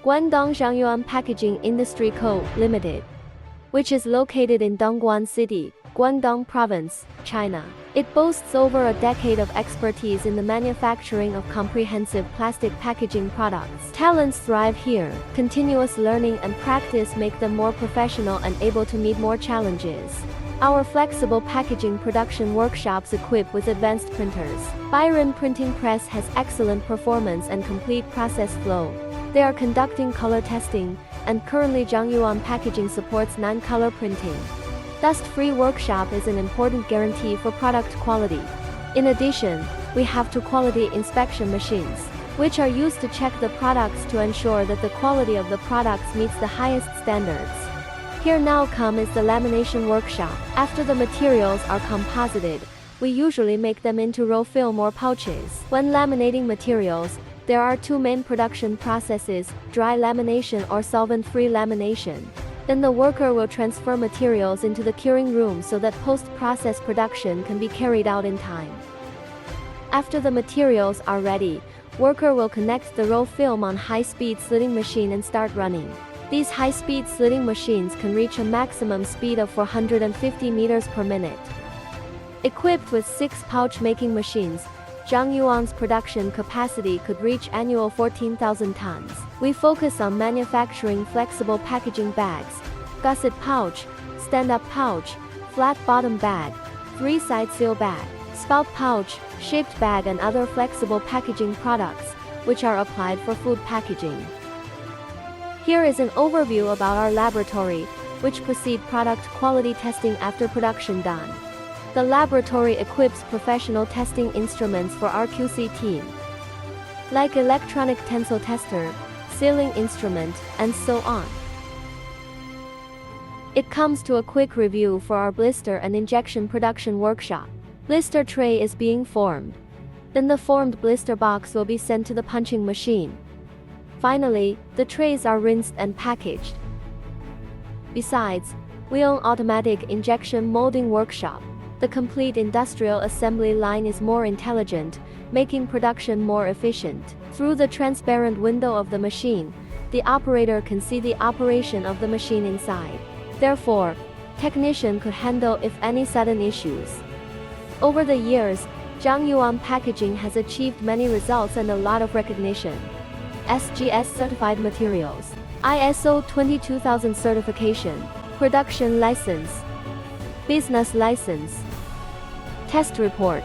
Guangdong Zhongyuan Packaging Industry Co., Limited, which is located in Dongguan City, Guangdong Province, China. It boasts over a decade of expertise in the manufacturing of comprehensive plastic packaging products. Talents thrive here. Continuous learning and practice make them more professional and able to meet more challenges. Our flexible packaging production workshops equipped with advanced printers. Byron Printing Press has excellent performance and complete process flow. They are conducting color testing, and currently Zhongyuan Packaging supports 9-color printing. Dust-free workshop is an important guarantee for product quality. In addition, we have 2 quality inspection machines, which are used to check the products to ensure that the quality of the products meets the highest standards. Here now is the lamination workshop. After the materials are composited, we usually make them into roll film or pouches. When laminating materials, there are 2 main production processes: dry lamination or solvent-free lamination. Then the worker will transfer materials into the curing room so that post-process production can be carried out in time. After the materials are ready, worker will connect the roll film on high-speed slitting machine and start running. These high-speed slitting machines can reach a maximum speed of 450 meters per minute. Equipped with 6 pouch-making machines, Zhongyuan's production capacity could reach annual 14,000 tons. We focus on manufacturing flexible packaging bags, gusset pouch, stand-up pouch, flat-bottom bag, 3-side seal bag, spout pouch, shaped bag and other flexible packaging products, which are applied for food packaging. Here is an overview about our laboratory, which proceed product quality testing after production done. The laboratory equips professional testing instruments for our QC team, like electronic tensile tester, sealing instrument, and so on. It comes to a quick review for our blister and injection production workshop. Blister tray is being formed. Then the formed blister box will be sent to the punching machine. Finally, the trays are rinsed and packaged. Besides, we own automatic injection molding workshop. The complete industrial assembly line is more intelligent, making production more efficient. Through the transparent window of the machine, the operator can see the operation of the machine inside. Therefore, technician could handle if any sudden issues. Over the years, Zhongyuan Packaging has achieved many results and a lot of recognition. SGS certified materials, ISO 22000 certification, production license, business license, test report.